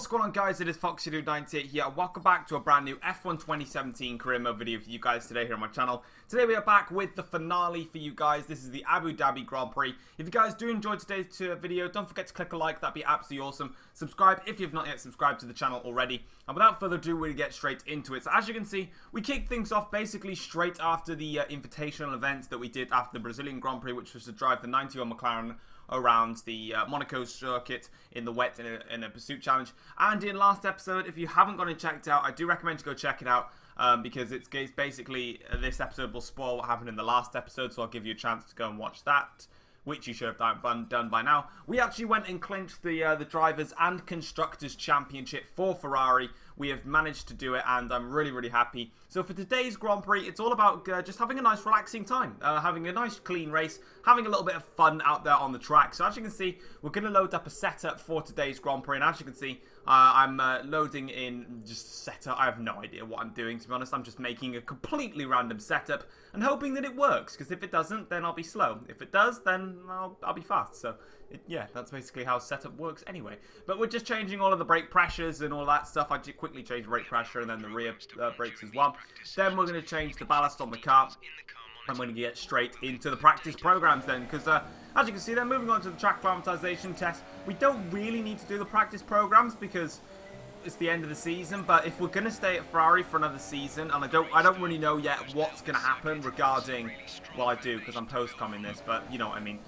going on, guys? It is FoxyDude98 here, and welcome back to a brand new F1 2017 career mode video for you guys today here on my channel. Today we are back with the finale for you guys. This is the Abu Dhabi Grand Prix. If you guys do enjoy today's video, don't forget to click a like. That'd be absolutely awesome. Subscribe if you've not yet subscribed to the channel already. And without further ado, we'll get straight into it. So as you can see, we kicked things off basically straight after the invitational event that we did after the Brazilian Grand Prix, which was to drive the 91 McLaren around the Monaco circuit in the wet in a pursuit challenge. And in last episode, if you haven't gone and checked out, I do recommend you go check it out because it's basically this episode will spoil what happened in the last episode, so I'll give you a chance to go and watch that, which you should have done by now. We actually went and clinched the Drivers' and Constructors' Championship for Ferrari. We have managed to do it, and I'm really, really happy. So for today's Grand Prix, it's all about just having a nice, relaxing time. Having a nice, clean race, having a little bit of fun out there on the track. So as you can see, we're going to load up a setup for today's Grand Prix. And as you can see, I'm loading in just a setup. I have no idea what I'm doing, to be honest. I'm just making a completely random setup and hoping that it works. Because if it doesn't, then I'll be slow. If it does, then I'll be fast. So yeah, that's basically how setup works anyway. But we're just changing all of the brake pressures and all that stuff. I quickly changed brake pressure and then the rear brakes as well. Then we're going to change the ballast on the car. I'm going to get straight into the practice programs then, because as you can see, they're moving on to the track climatization test. We don't really need to do the practice programs because it's the end of the season, but if we're going to stay at Ferrari for another season, and I don't really know yet what's going to happen regarding, well, I do because I'm post-comming this, but you know what I mean.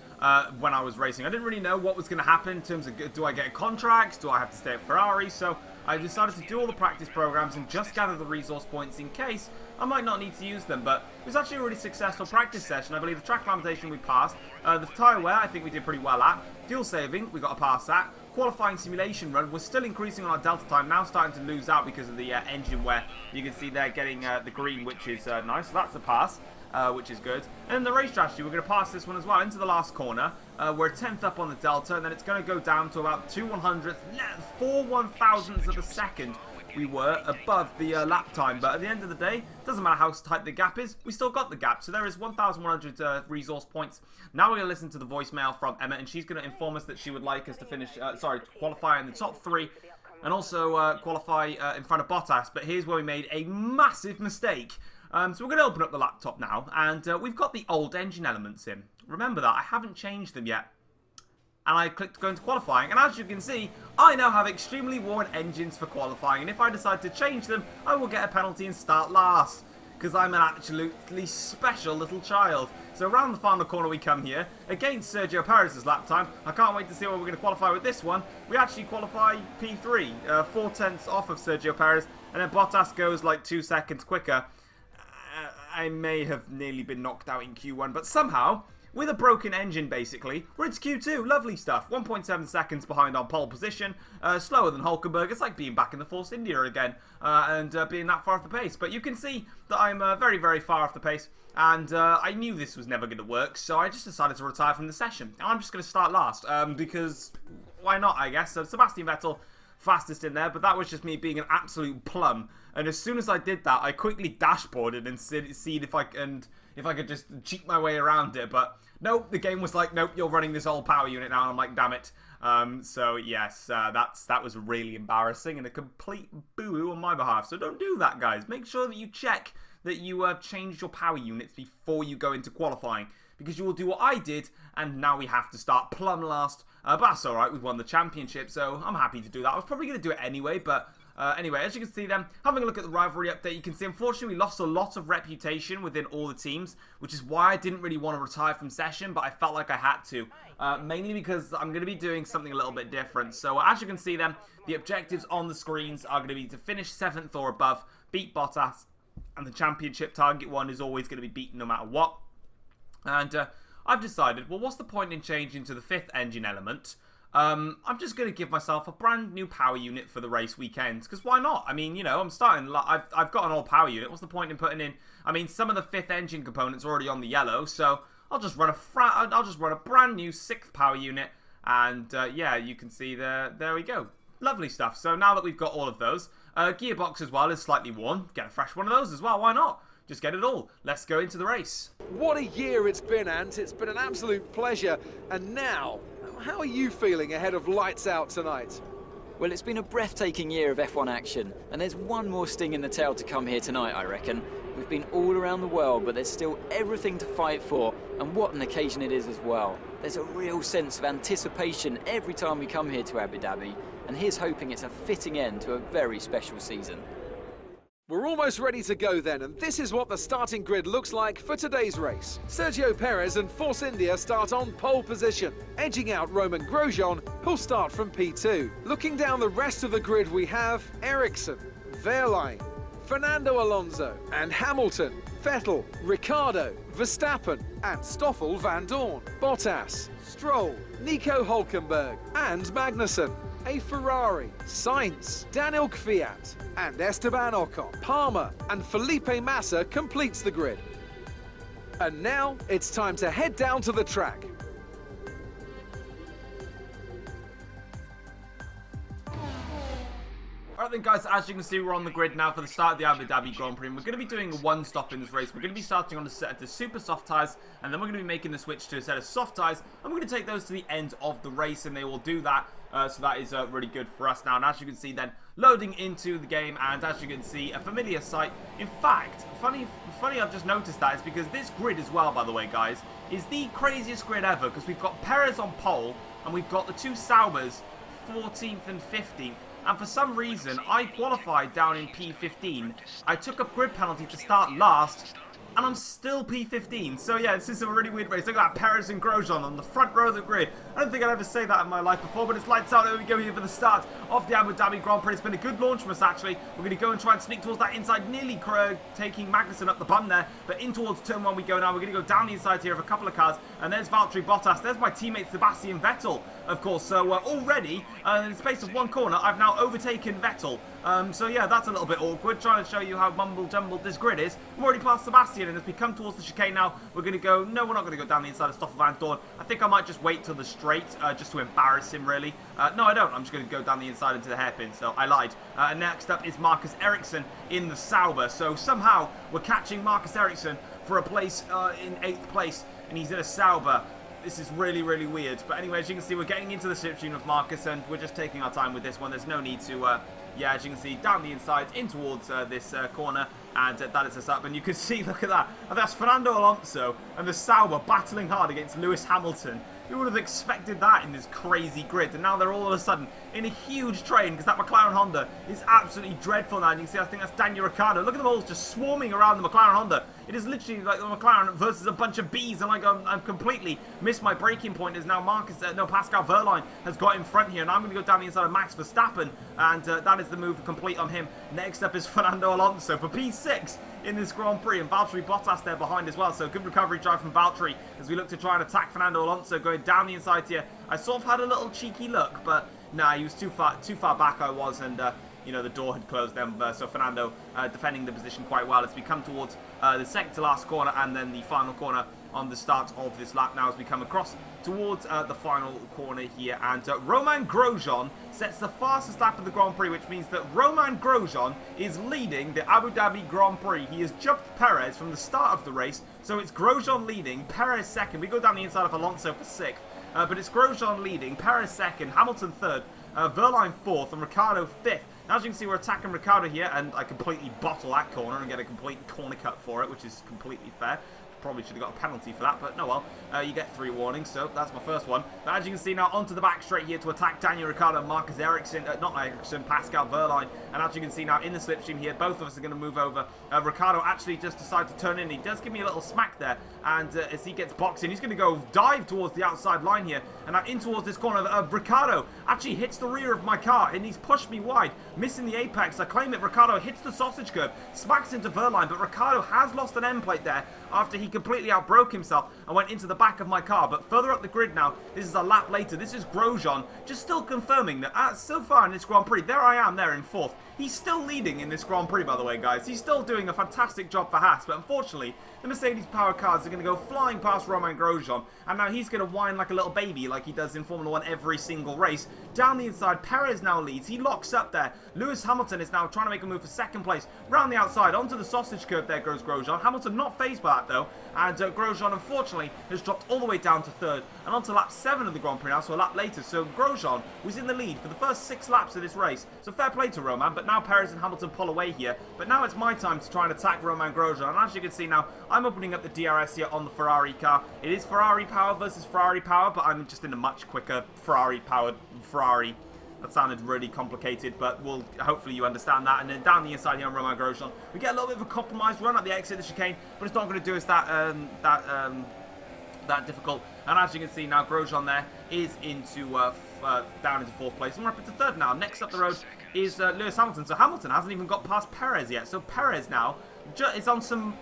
When I was racing, I didn't really know what was going to happen in terms of, do I get a contract, do I have to stay at Ferrari? So I decided to do all the practice programs and just gather the resource points in case I might not need to use them. But it was actually a really successful practice session. I believe the track climatization we passed, the tyre wear I think we did pretty well at, fuel saving we got to pass that, qualifying simulation run, we're still increasing on our delta time, now starting to lose out because of the engine wear. You can see there getting the green, which is nice, so that's a pass. Which is good. And then the race strategy, we're going to pass this one as well into the last corner. We're 10th up on the delta, and then it's going to go down to about 2/100th, 4/1000ths of a second we were above the lap time. But at the end of the day, doesn't matter how tight the gap is, we still got the gap. So there is 1,100 resource points. Now we're going to listen to the voicemail from Emma, and she's going to inform us that she would like us to finish, qualify in the top 3. And also qualify in front of Bottas. But here's where we made a massive mistake. So we're going to open up the laptop now, and we've got the old engine elements in. Remember that, I haven't changed them yet. And I clicked go into qualifying, and as you can see, I now have extremely worn engines for qualifying, and if I decide to change them, I will get a penalty and start last. Because I'm an absolutely special little child. So around the final corner we come here, against Sergio Perez's lap time. I can't wait to see what we're going to qualify with this one. We actually qualify P3, 4/10ths off of Sergio Perez, and then Bottas goes like 2 seconds quicker. I may have nearly been knocked out in Q1, but somehow, with a broken engine basically, we're into Q2, lovely stuff. 1.7 seconds behind on pole position, slower than Hulkenberg. It's like being back in the Force India again, and being that far off the pace. But you can see that I'm very, very far off the pace, and I knew this was never going to work, so I just decided to retire from the session. I'm just going to start last, because why not, I guess. So Sebastian Vettel, fastest in there, but that was just me being an absolute plum. And as soon as I did that, I quickly dashboarded and see if I could just cheat my way around it. But nope, the game was like, nope, you're running this old power unit now. And I'm like, damn it. So yes, that was really embarrassing and a complete boo-boo on my behalf. So don't do that, guys. Make sure that you check that you changed your power units before you go into qualifying, because you will do what I did, and now we have to start plumb last. But that's alright, we've won the championship, so I'm happy to do that. I was probably going to do it anyway, but anyway, as you can see then, having a look at the rivalry update, you can see unfortunately we lost a lot of reputation within all the teams, which is why I didn't really want to retire from session, but I felt like I had to. Mainly because I'm going to be doing something a little bit different. So as you can see then, the objectives on the screens are going to be to finish 7th or above, beat Bottas, and the championship target one is always going to be beaten no matter what. And I've decided, well, what's the point in changing to the 5th engine element? I'm just going to give myself a brand new power unit for the race weekend, because why not? I mean, you know, I'm starting, I've got an old power unit. What's the point in putting in, I mean, some of the 5th engine components are already on the yellow, so I'll just run a brand new 6th power unit, and yeah, you can see there we go. Lovely stuff. So now that we've got all of those, gearbox as well is slightly worn. Get a fresh one of those as well, why not? Just get it all. Let's go into the race. What a year it's been, Ant. It's been an absolute pleasure. And now, how are you feeling ahead of lights out tonight? Well, it's been a breathtaking year of F1 action, and there's one more sting in the tail to come here tonight, I reckon. We've been all around the world, but there's still everything to fight for, and what an occasion it is as well. There's a real sense of anticipation every time we come here to Abu Dhabi, and here's hoping it's a fitting end to a very special season. We're almost ready to go then, and this is what the starting grid looks like for today's race. Sergio Perez and Force India start on pole position, edging out Roman Grosjean, who'll start from P2. Looking down the rest of the grid, we have Ericsson, Wehrlein, Fernando Alonso and Hamilton, Vettel, Ricciardo, Verstappen and Stoffel van Dorn, Bottas, Stroll, Nico Hülkenberg and Magnussen. A Ferrari, Sainz, Daniel Kvyat and Esteban Ocon. Palmer and Felipe Massa completes the grid. And now it's time to head down to the track. Alright then guys, as you can see, we're on the grid now for the start of the Abu Dhabi Grand Prix, and we're going to be doing one stop in this race. We're going to be starting on a set of the super soft tyres, and then we're going to be making the switch to a set of soft tyres, and we're going to take those to the end of the race, and they will do that. So that is really good for us now. And as you can see then, loading into the game, and as you can see, a familiar sight. In fact, funny I've just noticed that is because this grid as well, by the way guys, is the craziest grid ever, because we've got Perez on pole, and we've got the two Saubers, 14th and 15th. And for some reason, I qualified down in P15. I took a grid penalty to start last, and I'm still P15. So yeah, this is a really weird race. Look at that, Perez and Grosjean on the front row of the grid. I don't think I'd ever say that in my life before, but it's lights out. There we go here for the start of the Abu Dhabi Grand Prix. It's been a good launch for us, actually. We're going to go and try and sneak towards that inside, nearly taking Magnussen up the bum there. But in towards turn one we go now. We're going to go down the inside here of a couple of cars. And there's Valtteri Bottas. There's my teammate Sebastian Vettel, of course. So already, in the space of one corner, I've now overtaken Vettel. So yeah, that's a little bit awkward, trying to show you how mumble-jumbled this grid is. I'm already past Sebastian, and as we come towards the chicane now, we're going to go, no, we're not going to go down the inside of Stoffel van Dorn. I think I might just wait till the straight, just to embarrass him, really. No, I don't. I'm just going to go down the inside into the hairpin, so I lied. And next up is Marcus Ericsson in the Sauber. So somehow, we're catching Marcus Ericsson for a place in 8th place, and he's in a Sauber. This is really, really weird. But anyway, as you can see, we're getting into the slipstream of Marcus, and we're just taking our time with this one. There's no need to, yeah, as you can see, down the inside, in towards this corner, and that is us up. And you can see, look at that. And that's Fernando Alonso and the Sauber battling hard against Lewis Hamilton. Who would have expected that in this crazy grid? And now they're all of a sudden in a huge train, because that McLaren Honda is absolutely dreadful now. And you can see, I think that's Daniel Ricciardo. Look at them all just swarming around the McLaren Honda. It is literally like the McLaren versus a bunch of bees, and I've completely missed my braking point. As now Pascal Wehrlein has got in front here, and I'm going to go down the inside of Max Verstappen, and that is the move complete on him. Next up is Fernando Alonso for P6 in this Grand Prix, and Valtteri Bottas there behind as well. So good recovery drive from Valtteri as we look to try and attack Fernando Alonso going down the inside here. I sort of had a little cheeky look, but nah, he was too far back I was, and you know, the door had closed then. So Fernando defending the position quite well as we come towards the second to last corner, and then the final corner on the start of this lap now as we come across towards the final corner here. And Roman Grosjean sets the fastest lap of the Grand Prix, which means that Roman Grosjean is leading the Abu Dhabi Grand Prix. He has jumped Perez from the start of the race, so it's Grosjean leading, Perez second. We go down the inside of Alonso for 6th, but it's Grosjean leading, Perez second, Hamilton 3rd, Wehrlein 4th, and Ricciardo 5th. Now, as you can see, we're attacking Ricciardo here, and I completely bottle that corner and get a complete corner cut for it, which is completely fair. Probably should have got a penalty for that, but no well. You get 3 warnings, so that's my first one. But as you can see now, onto the back straight here to attack Daniel Ricciardo, Marcus Ericsson, not Ericsson, Pascal Wehrlein. And as you can see now, in the slipstream here, both of us are going to move over. Ricciardo actually just decided to turn in. He does give me a little smack there, and as he gets boxed in, he's going to go dive towards the outside line here, and now in towards this corner. Ricciardo actually hits the rear of my car, and he's pushed me wide, missing the apex. I claim it. Ricciardo hits the sausage curb, smacks into Wehrlein, but Ricciardo has lost an end plate there after he completely outbroke himself and went into the back of my car. But further up the grid now, this is a lap later. This is Grosjean just still confirming that so far in this Grand Prix, there I am there in 4th. He's still leading in this Grand Prix, by the way, guys. He's still doing a fantastic job for Haas, but unfortunately, the Mercedes power cars are going to go flying past Roman Grosjean, and now he's going to whine like a little baby, like he does in Formula 1 every single race. Down the inside, Perez now leads. He locks up there. Lewis Hamilton is now trying to make a move for 2nd place. Round the outside, onto the sausage curb there goes Grosjean. Hamilton not phased by that, though. And Grosjean, unfortunately, has dropped all the way down to third and onto lap 7 of the Grand Prix now, so a lap later. So Grosjean was in the lead for the first 6 laps of this race. So fair play to Roman, but now Perez and Hamilton pull away here. But now it's my time to try and attack Roman Grosjean. And as you can see now, I'm opening up the DRS here on the Ferrari car. It is Ferrari power versus Ferrari power, but I'm just in a much quicker Ferrari-powered Ferrari. That sounded really complicated, but hopefully you understand that. And then down the inside here on Roman Grosjean, we get a little bit of a compromised run at the exit of the chicane, but it's not going to do us that difficult. And as you can see now, Grosjean there is into down into 4th place, and we're up into 3rd now. Next up the road is Lewis Hamilton. So Hamilton hasn't even got past Perez yet. So Perez now is on some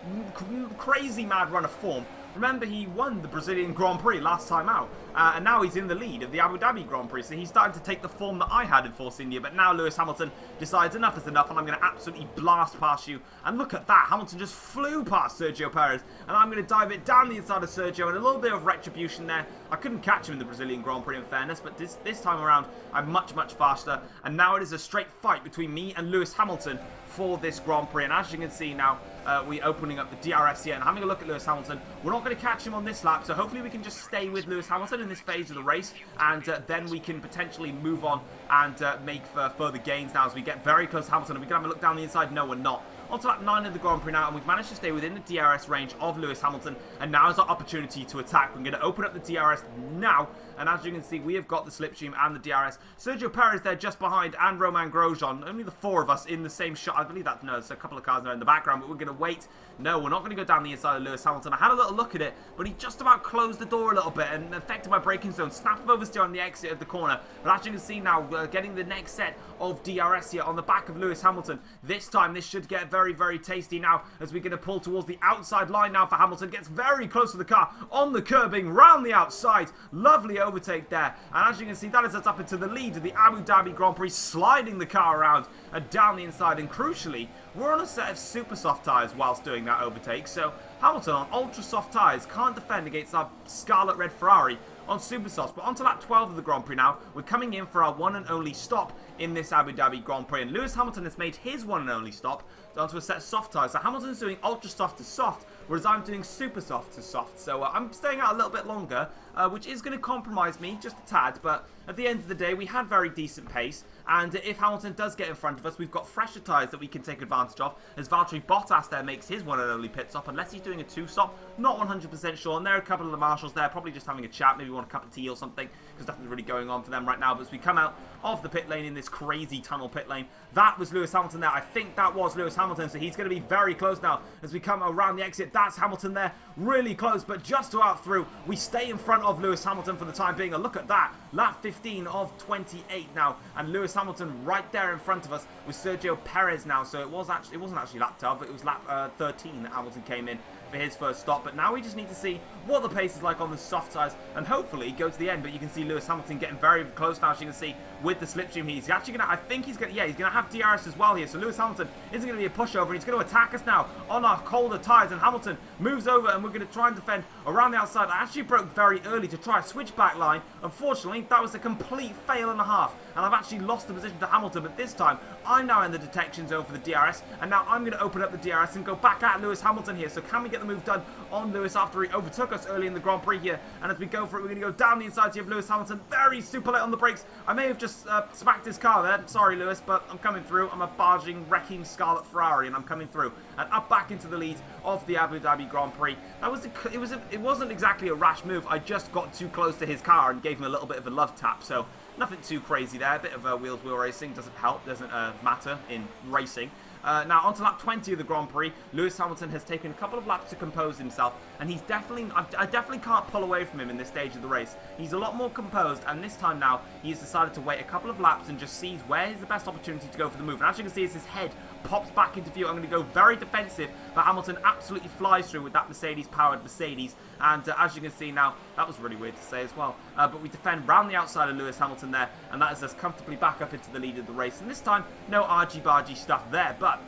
crazy mad run of form. Remember, he won the Brazilian Grand Prix last time out, and now he's in the lead of the Abu Dhabi Grand Prix, so he's starting to take the form that I had in Force India. But now Lewis Hamilton decides enough is enough, and I'm going to absolutely blast past you. And look at that, Hamilton just flew past Sergio Perez, and I'm going to dive it down the inside of Sergio, and a little bit of retribution there. I couldn't catch him in the Brazilian Grand Prix, in fairness, but this time around, I'm much, much faster, and now it is a straight fight between me and Lewis Hamilton for this Grand Prix. And as you can see now, we're opening up the DRS here and having a look at Lewis Hamilton. We're not going to catch him on this lap, so hopefully we can just stay with Lewis Hamilton in this phase of the race, and then we can potentially move on and make further gains now as we get very close to Hamilton. And we can have a look down the inside. No, we're not. On to lap 9 of the Grand Prix now, and we've managed to stay within the DRS range of Lewis Hamilton, and now is our opportunity to attack. We're going to open up the DRS now, and as you can see, we have got the slipstream and the DRS. Sergio Perez there just behind, and Roman Grosjean, only the 4 of us in the same shot. I believe that, no, there's a couple of cars there in the background, but we're going to wait. No, we're not going to go down the inside of Lewis Hamilton. I had a little look at it, but he just about closed the door a little bit and affected my braking zone. Snapped oversteer on the exit of the corner, but as you can see now, getting the next set of DRS here on the back of Lewis Hamilton. This time, this should get very, very tasty now as we're going to pull towards the outside line now for Hamilton. Gets very close to the car on the curbing, round the outside. Lovely overtake there. And as you can see, that is us up into the lead of the Abu Dhabi Grand Prix, sliding the car around and down the inside. And crucially, we're on a set of super soft tyres whilst doing that overtake. So Hamilton on ultra soft tyres can't defend against our scarlet red Ferrari on super softs. But onto lap 12 of the Grand Prix now. We're coming in for our one and only stop in this Abu Dhabi Grand Prix, and Lewis Hamilton has made his one and only stop onto a set of soft tyres. So Hamilton's doing ultra soft to soft, whereas I'm doing super soft to soft. So I'm staying out a little bit longer, which is going to compromise me just a tad, but at the end of the day, we had very decent pace, and if Hamilton does get in front of us, we've got fresher tyres that we can take advantage of, as Valtteri Bottas there makes his one and only pit stop, unless he's doing a 2-stop, not 100% sure, and there are a couple of the marshals there, probably just having a chat, maybe want a cup of tea or something, because nothing's really going on for them right now. But as we come out of the pit lane in this crazy tunnel pit lane, that was Lewis Hamilton there. I think that was Lewis Hamilton, so he's going to be very close now as we come around the exit. That's Hamilton there, really close, but just about through. We stay in front of Lewis Hamilton for the time being, and look at that, lap 15 of 28 now, and Lewis Hamilton right there in front of us with Sergio Perez now. So it wasn't actually lap 12, but it was lap 13 that Hamilton came in for his first stop. But now we just need to see what the pace is like on the soft tyres and hopefully go to the end. But you can see Lewis Hamilton getting very close now, as you can see, with the slipstream. He's actually going to, I think he's going to, yeah, he's going to have DRS as well here. So Lewis Hamilton isn't going to be a pushover. He's going to attack us now on our colder tyres, and Hamilton moves over, and we're going to try and defend around the outside. I actually broke very early to try a switchback line. Unfortunately, that was a complete fail and a half, and I've actually lost the position to Hamilton. But this time, I'm now in the detection zone for the DRS, and now I'm going to open up the DRS and go back at Lewis Hamilton here. So can we get the move done on Lewis after he overtook us early in the Grand Prix here? And as we go for it, we're going to go down the inside here of Lewis Hamilton. Very super late on the brakes. I may have just smacked his car there. Sorry, Lewis, but I'm coming through. I'm a barging, wrecking Scarlet Ferrari, and I'm coming through and up back into the lead of the Abu Dhabi Grand Prix. It wasn't exactly a rash move. I just got too close to his car and gave him a little bit of a love tap. So nothing too crazy there. A bit of wheel racing doesn't help, doesn't matter in racing. Now, on to lap 20 of the Grand Prix, Lewis Hamilton has taken a couple of laps to compose himself, and he's I definitely can't pull away from him in this stage of the race. He's a lot more composed, and this time now, he's decided to wait a couple of laps and just sees where is the best opportunity to go for the move. And as you can see, as his head pops back into view, I'm going to go very defensive, but Hamilton absolutely flies through with that Mercedes-powered Mercedes, and as you can see now, that was really weird to say as well, but we defend round the outside of Lewis Hamilton there, and that is us comfortably back up into the lead of the race. And this time, no argy-bargy stuff there, but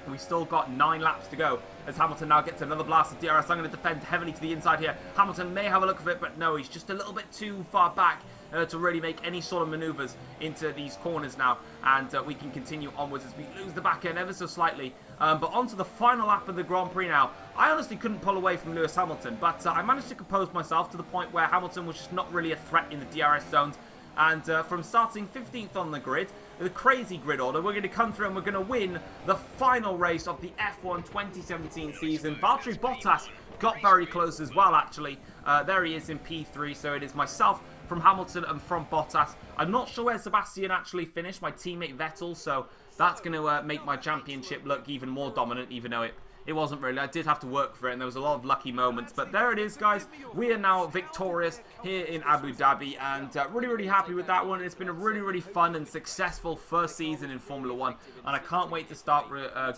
we still got 9 laps to go as Hamilton now gets another blast of DRS. I'm going to defend heavily to the inside here. Hamilton may have a look of it, but no, he's just a little bit too far back to really make any sort of maneuvers into these corners now, and we can continue onwards as we lose the back end ever so slightly. But on to the final lap of the Grand Prix now. I honestly couldn't pull away from Lewis Hamilton, but I managed to compose myself to the point where Hamilton was just not really a threat in the DRS zones. And from starting 15th on the grid, the crazy grid order, we're going to come through and we're going to win the final race of the F1 2017 season. Valtteri Bottas got very close as well, actually. There he is in P3, so it is myself from Hamilton and from Bottas. I'm not sure where Sebastian actually finished, my teammate Vettel, so that's going to make my championship look even more dominant, even though it wasn't really. I did have to work for it, and there was a lot of lucky moments. But there it is, guys. We are now victorious here in Abu Dhabi, and really, really happy with that one. It's been a really, really fun and successful first season in Formula 1, and I can't wait to start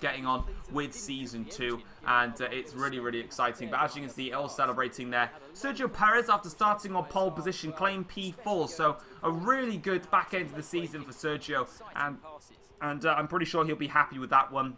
getting on with Season 2, and it's really, really exciting. But as you can see, all celebrating there. Sergio Perez, after starting on pole position, claimed P4, so a really good back end of the season for Sergio, and I'm pretty sure he'll be happy with that one.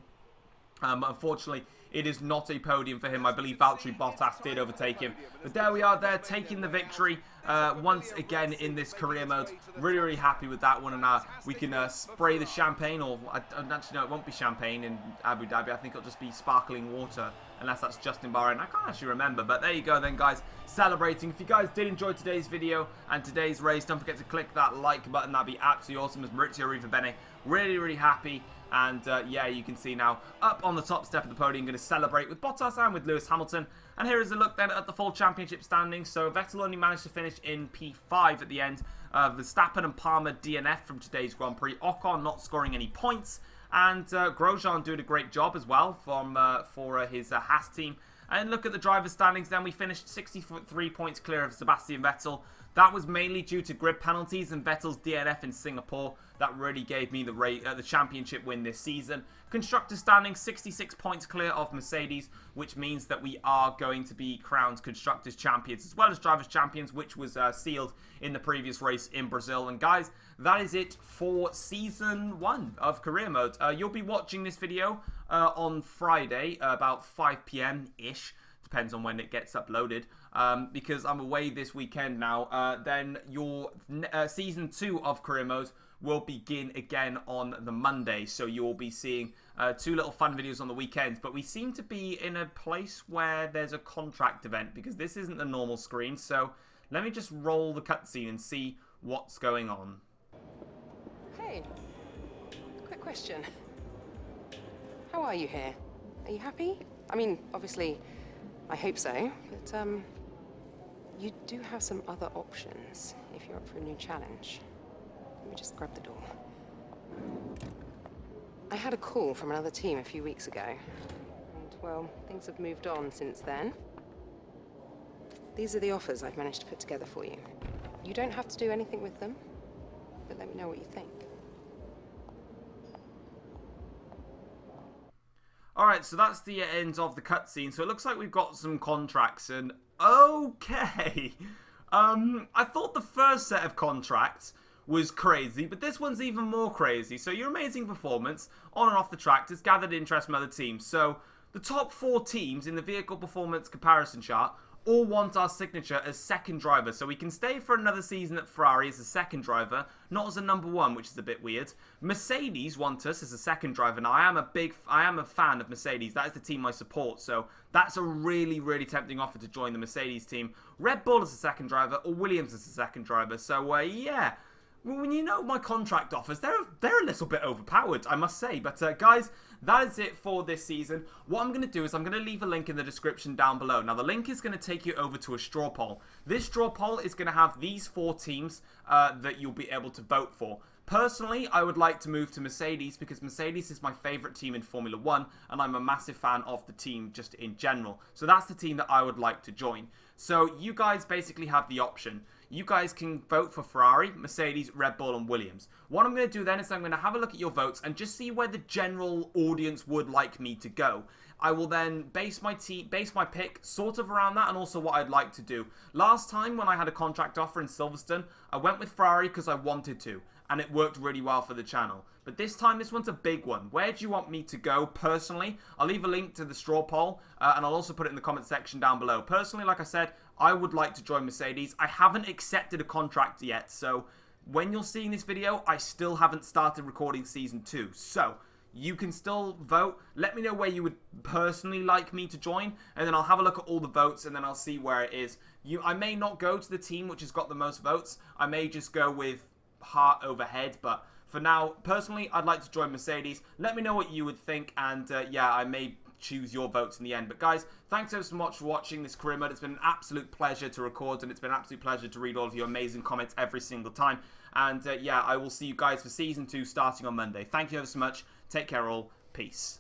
Unfortunately, it is not a podium for him. I believe Valtteri Bottas did overtake him. But there we are there, taking the victory once again in this career mode. Really, really happy with that one. And we can spray the champagne, or actually, no, it won't be champagne in Abu Dhabi. I think it'll just be sparkling water, unless that's just in Bahrain. I can't actually remember. But there you go then, guys, celebrating. If you guys did enjoy today's video and today's race, don't forget to click that like button. That'd be absolutely awesome. As Maurizio Arrivabene, really, really happy. And yeah, you can see now up on the top step of the podium, going to celebrate with Bottas and with Lewis Hamilton. And here is a look then at the full championship standings. So Vettel only managed to finish in P5 at the end. Verstappen and Palmer DNF from today's Grand Prix. Ocon not scoring any points. And Grosjean doing a great job as well for his Haas team. And look at the driver standings then. We finished 63 points clear of Sebastian Vettel. That was mainly due to grid penalties and Vettel's DNF in Singapore. That really gave me the championship win this season. Constructor standing 66 points clear of Mercedes, which means that we are going to be crowned Constructors Champions as well as Drivers Champions, which was sealed in the previous race in Brazil. And guys, that is it for Season 1 of Career Mode. You'll be watching this video on Friday, about 5 PM-ish. Depends on when it gets uploaded, because I'm away this weekend now. Then your Season 2 of Career Mode will begin again on the Monday. So you'll be seeing 2 little fun videos on the weekend. But we seem to be in a place where there's a contract event, because this isn't the normal screen. So let me just roll the cutscene and see what's going on. Hey, quick question. How are you here? Are you happy? I mean, obviously, I hope so, but you do have some other options if you're up for a new challenge. Let me just grab the door. I had a call from another team a few weeks ago, and well, things have moved on since then. These are the offers I've managed to put together for you. You don't have to do anything with them, but let me know what you think. Alright, so that's the end of the cutscene. So it looks like we've got some contracts, and okay. I thought the first set of contracts was crazy, but this one's even more crazy. So your amazing performance on and off the track has gathered interest from other teams. So the top 4 teams in the vehicle performance comparison chart all want our signature as second driver. So we can stay for another season at Ferrari as a second driver, not as a number 1, which is a bit weird. Mercedes want us as a second driver. Now, I am a fan of Mercedes. That is the team I support. So that's a really, really tempting offer to join the Mercedes team. Red Bull as a second driver, or Williams as a second driver. So, yeah. When you know my contract offers, they're a little bit overpowered, I must say. But guys, that is it for this season. What I'm going to do is I'm going to leave a link in the description down below. Now, the link is going to take you over to a straw poll. This straw poll is going to have these 4 teams that you'll be able to vote for. Personally, I would like to move to Mercedes because Mercedes is my favourite team in Formula 1 and I'm a massive fan of the team just in general. So that's the team that I would like to join. So you guys basically have the option. You guys can vote for Ferrari, Mercedes, Red Bull and Williams. What I'm going to do then is I'm going to have a look at your votes and just see where the general audience would like me to go. I will then base my pick sort of around that and also what I'd like to do. Last time when I had a contract offer in Silverstone, I went with Ferrari because I wanted to. and it worked really well for the channel. But this time, this one's a big one. Where do you want me to go personally? I'll leave a link to the straw poll, and I'll also put it in the comment section down below. Personally, like I said, I would like to join Mercedes. I haven't accepted a contract yet, so when you're seeing this video, I still haven't started recording Season 2. So you can still vote. Let me know where you would personally like me to join, and then I'll have a look at all the votes, and then I'll see where it is. I may not go to the team which has got the most votes. I may just go with heart over head, but for now, personally, I'd like to join Mercedes. Let me know what you would think, and yeah, I may choose your votes in the end. But guys, thanks so much for watching this career mode. It's been an absolute pleasure to record, and it's been an absolute pleasure to read all of your amazing comments every single time. And yeah, I will see you guys for Season 2 starting on Monday. Thank you ever so much. Take care all. Peace.